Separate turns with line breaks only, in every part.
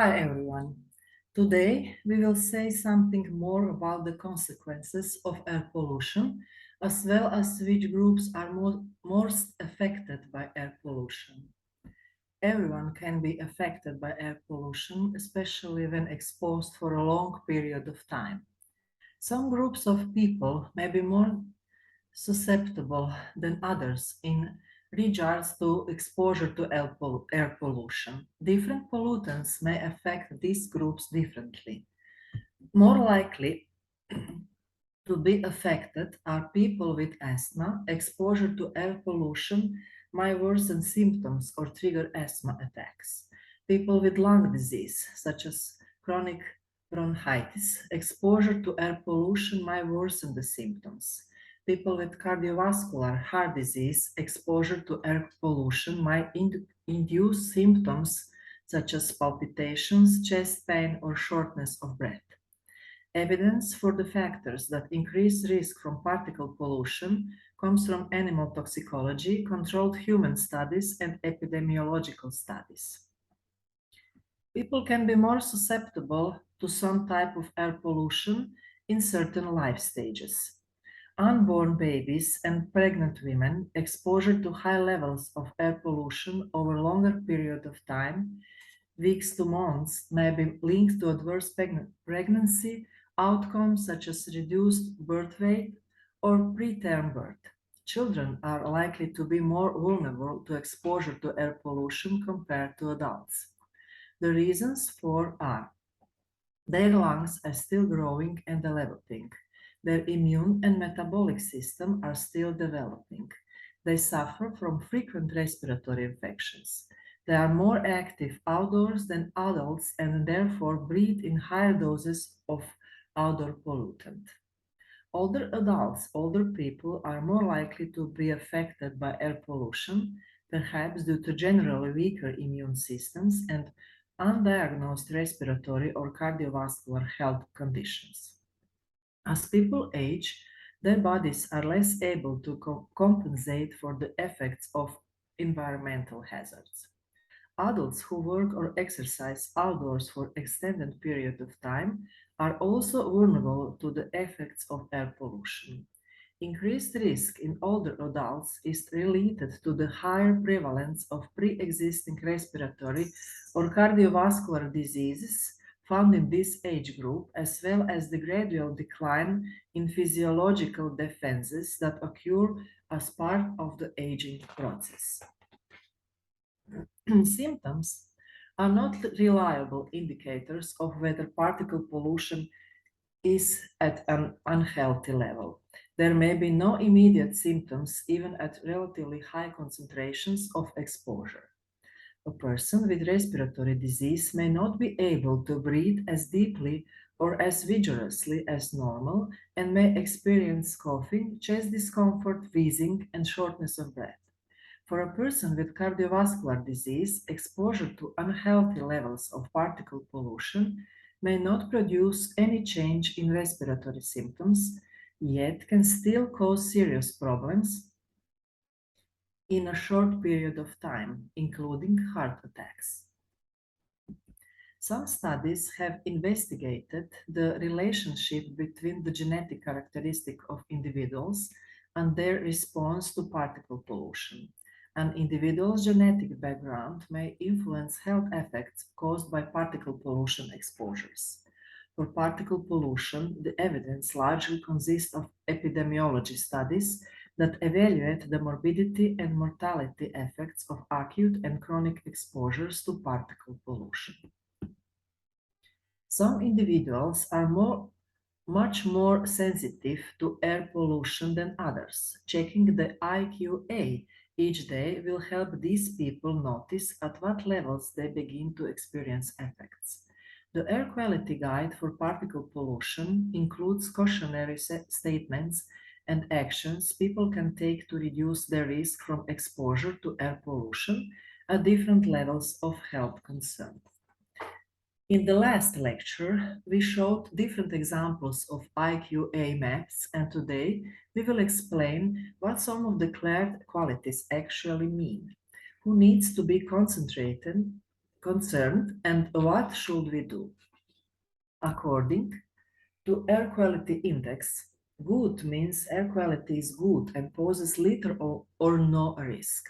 Hi everyone. Today we will say something more about the consequences of air pollution, as well as which groups are most affected by air pollution. Everyone can be affected by air pollution, especially when exposed for a long period of time. Some groups of people may be more susceptible than others in regards to exposure to air pollution. Different pollutants may affect these groups differently. More likely to be affected are people with asthma. Exposure to air pollution might worsen symptoms or trigger asthma attacks. People with lung disease, such as chronic bronchitis, exposure to air pollution might worsen the symptoms. People with cardiovascular heart disease, exposure to air pollution might induce symptoms such as palpitations, chest pain, or shortness of breath. Evidence for the factors that increase risk from particle pollution comes from animal toxicology, controlled human studies, and epidemiological studies. People can be more susceptible to some type of air pollution in certain life stages. Unborn babies and pregnant women exposure to high levels of air pollution over a longer period of time, weeks to months, may be linked to adverse pregnancy outcomes such as reduced birth weight or preterm birth. Children are likely to be more vulnerable to exposure to air pollution compared to adults. The reasons for are their lungs are still growing and developing. Their immune and metabolic system are still developing. They suffer from frequent respiratory infections. They are more active outdoors than adults and therefore breathe in higher doses of outdoor pollutant. Older people are more likely to be affected by air pollution, perhaps due to generally weaker immune systems and undiagnosed respiratory or cardiovascular health conditions. As people age, their bodies are less able to compensate for the effects of environmental hazards. Adults who work or exercise outdoors for extended period of time are also vulnerable to the effects of air pollution. Increased risk in older adults is related to the higher prevalence of pre-existing respiratory or cardiovascular diseases found in this age group, as well as the gradual decline in physiological defenses that occur as part of the aging process. Symptoms are not reliable indicators of whether particle pollution is at an unhealthy level. There may be no immediate symptoms even at relatively high concentrations of exposure. A person with respiratory disease may not be able to breathe as deeply or as vigorously as normal and may experience coughing, chest discomfort, wheezing, and shortness of breath. For a person with cardiovascular disease, exposure to unhealthy levels of particle pollution may not produce any change in respiratory symptoms, yet can still cause serious problems in a short period of time, including heart attacks. Some studies have investigated the relationship between the genetic characteristic of individuals and their response to particle pollution. An individual's genetic background may influence health effects caused by particle pollution exposures. For particle pollution, the evidence largely consists of epidemiology studies that evaluate the morbidity and mortality effects of acute and chronic exposures to particle pollution. Some individuals are much more sensitive to air pollution than others. Checking the IQA each day will help these people notice at what levels they begin to experience effects. The Air Quality Guide for Particle Pollution includes cautionary statements and actions people can take to reduce their risk from exposure to air pollution at different levels of health concern. In the last lecture, we showed different examples of IQA maps, and today we will explain what some of the declared qualities actually mean. Who needs to be concentrated concerned, and what should we do? According to air quality index, good means air quality is good and poses little or no risk.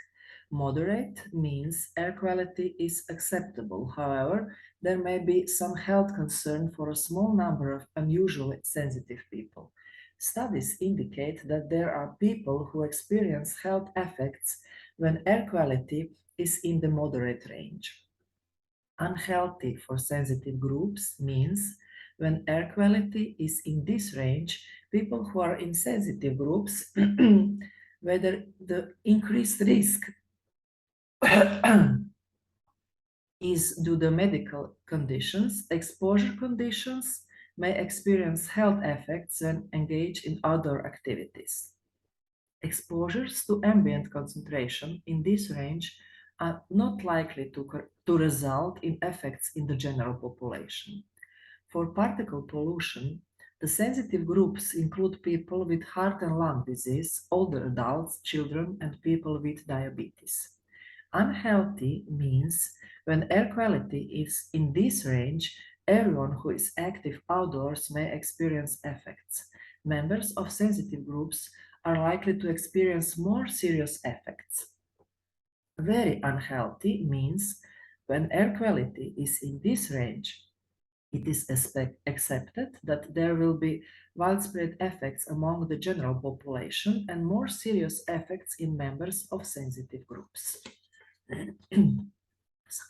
Moderate means air quality is acceptable. However, there may be some health concern for a small number of unusually sensitive people. Studies indicate that there are people who experience health effects when air quality is in the moderate range. Unhealthy for sensitive groups means when air quality is in this range, people who are in sensitive groups, whether the increased risk is due to medical conditions, exposure conditions may experience health effects when engaged in outdoor activities. Exposures to ambient concentration in this range are not likely to result in effects in the general population. For particle pollution, the sensitive groups include people with heart and lung disease, older adults, children, and people with diabetes. Unhealthy means when air quality is in this range, everyone who is active outdoors may experience effects. Members of sensitive groups are likely to experience more serious effects. Very unhealthy means when air quality is in this range, it is accepted that there will be widespread effects among the general population and more serious effects in members of sensitive groups.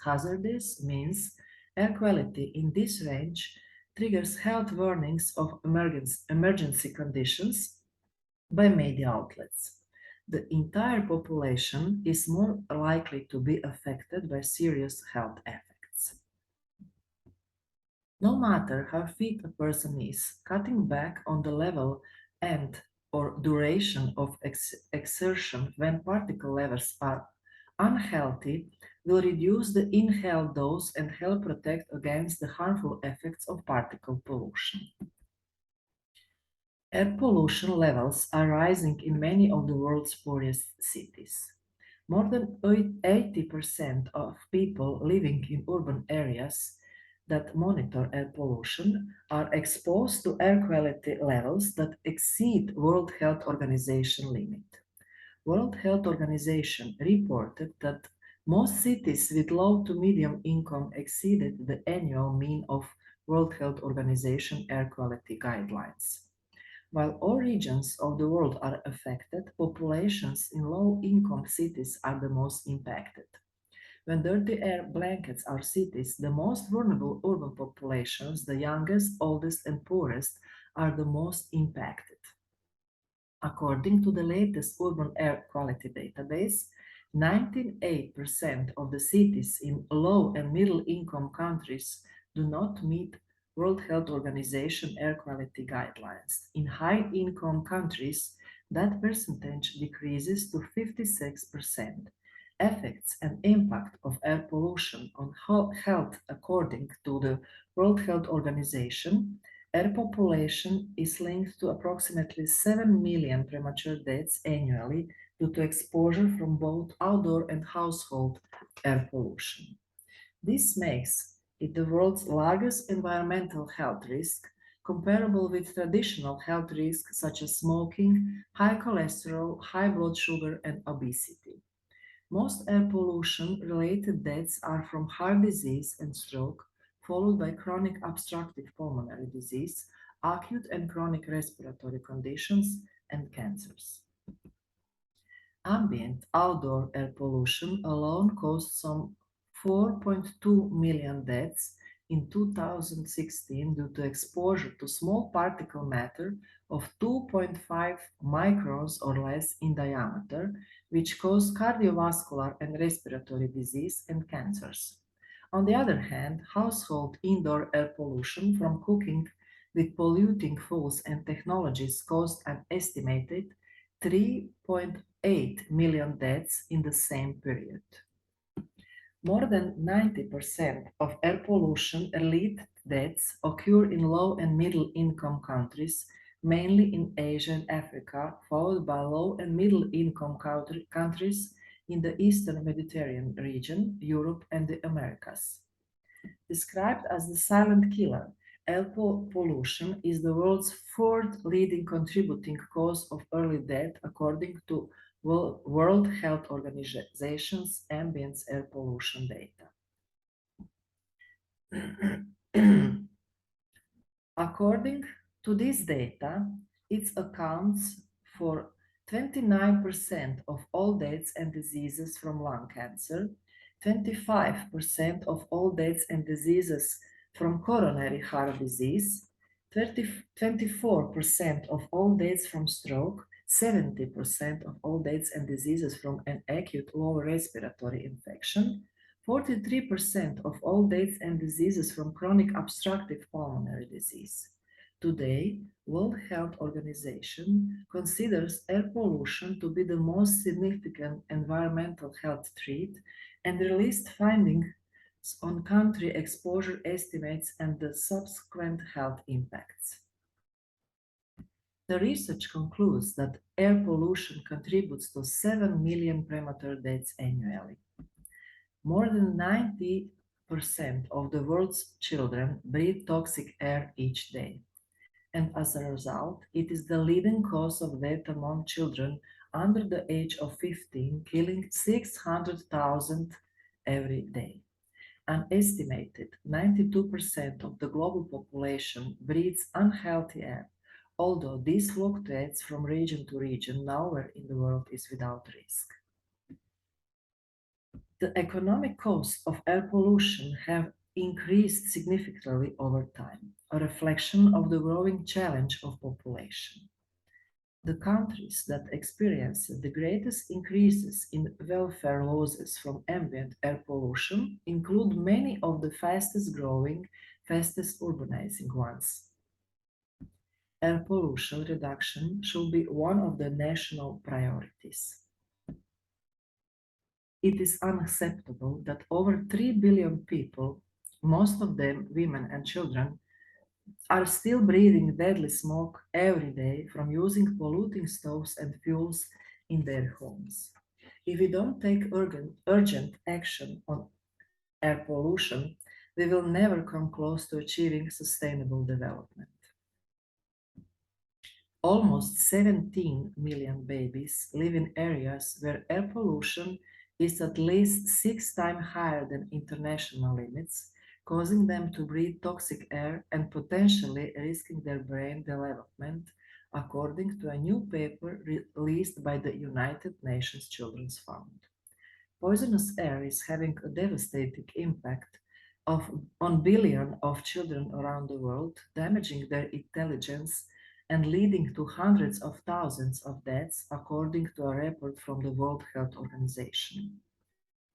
Hazardous means air quality in this range triggers health warnings of emergency conditions by media outlets. The entire population is more likely to be affected by serious health effects. No matter how fit a person is, cutting back on the level and or duration of exertion when particle levels are unhealthy will reduce the inhaled dose and help protect against the harmful effects of particle pollution. Air pollution levels are rising in many of the world's poorest cities. More than 80% of people living in urban areas that monitor air pollution are exposed to air quality levels that exceed World Health Organization limit. World Health Organization reported that most cities with low to medium income exceeded the annual mean of World Health Organization air quality guidelines. While all regions of the world are affected, populations in low-income cities are the most impacted. When dirty air blankets our cities, the most vulnerable urban populations, the youngest, oldest, and poorest, are the most impacted. According to the latest urban air quality database, 98% of the cities in low and middle income countries do not meet World Health Organization air quality guidelines. In high income countries, that percentage decreases to 56%. Effects and impact of air pollution on health according to the World Health Organization, air population is linked to approximately 7 million premature deaths annually due to exposure from both outdoor and household air pollution. This makes it the world's largest environmental health risk, comparable with traditional health risks such as smoking, high cholesterol, high blood sugar, and obesity. Most air pollution related deaths are from heart disease and stroke, followed by chronic obstructive pulmonary disease, acute and chronic respiratory conditions, and cancers. Ambient outdoor air pollution alone caused some 4.2 million deaths in 2016 due to exposure to small particle matter of 2.5 microns or less in diameter, which cause cardiovascular and respiratory disease and cancers. On the other hand, household indoor air pollution from cooking with polluting fuels and technologies caused an estimated 3.8 million deaths in the same period. More than 90% of air pollution-related deaths occur in low and middle income countries, mainly in Asia and Africa, followed by low and middle income countries in the Eastern Mediterranean region, Europe, and the Americas. Described as the silent killer, air pollution is the world's fourth leading contributing cause of early death, according to World Health Organization's ambient air pollution data. According to this data, it accounts for 29% of all deaths and diseases from lung cancer, 25% of all deaths and diseases from coronary heart disease, 24% of all deaths from stroke, 70% of all deaths and diseases from an acute lower respiratory infection, 43% of all deaths and diseases from chronic obstructive pulmonary disease. Today, World Health Organization considers air pollution to be the most significant environmental health threat and released findings on country exposure estimates and the subsequent health impacts. The research concludes that air pollution contributes to 7 million premature deaths annually. More than 90% of the world's children breathe toxic air each day. And as a result, it is the leading cause of death among children under the age of 15, killing 600,000 every day. An estimated 92% of the global population breathes unhealthy air, although this fluctuates from region to region, nowhere in the world is without risk. The economic costs of air pollution have increased significantly over time, a reflection of the growing challenge of population. The countries that experience the greatest increases in welfare losses from ambient air pollution include many of the fastest growing, fastest urbanizing ones. Air pollution reduction should be one of the national priorities. It is unacceptable that over 3 billion people, most of them women and children, are still breathing deadly smoke every day from using polluting stoves and fuels in their homes. If we don't take urgent action on air pollution, we will never come close to achieving sustainable development. Almost 17 million babies live in areas where air pollution is at least 6 times higher than international limits, causing them to breathe toxic air and potentially risking their brain development, according to a new paper released by the United Nations Children's Fund. Poisonous air is having a devastating impact on billions of children around the world, damaging their intelligence and leading to hundreds of thousands of deaths, according to a report from the World Health Organization.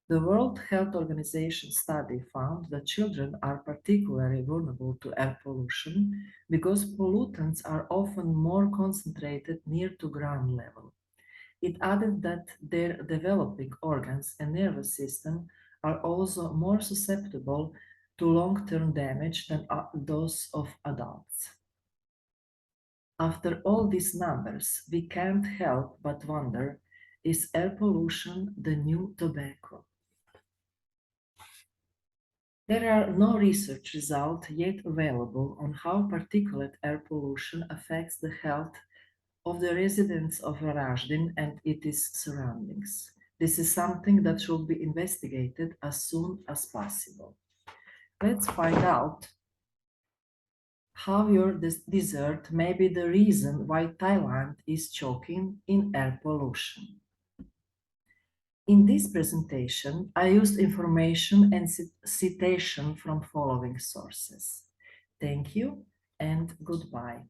The World Health Organization study found that children are particularly vulnerable to air pollution because pollutants are often more concentrated near to ground level. It added that their developing organs and nervous system are also more susceptible to long-term damage than those of adults. After all these numbers, we can't help but wonder, is air pollution the new tobacco? There are no research results yet available on how particulate air pollution affects the health of the residents of Varaždin and its surroundings. This is something that should be investigated as soon as possible. Let's find out how your desert may be the reason why Thailand is choking in air pollution. In this presentation, I used information and citation from following sources. Thank you and goodbye.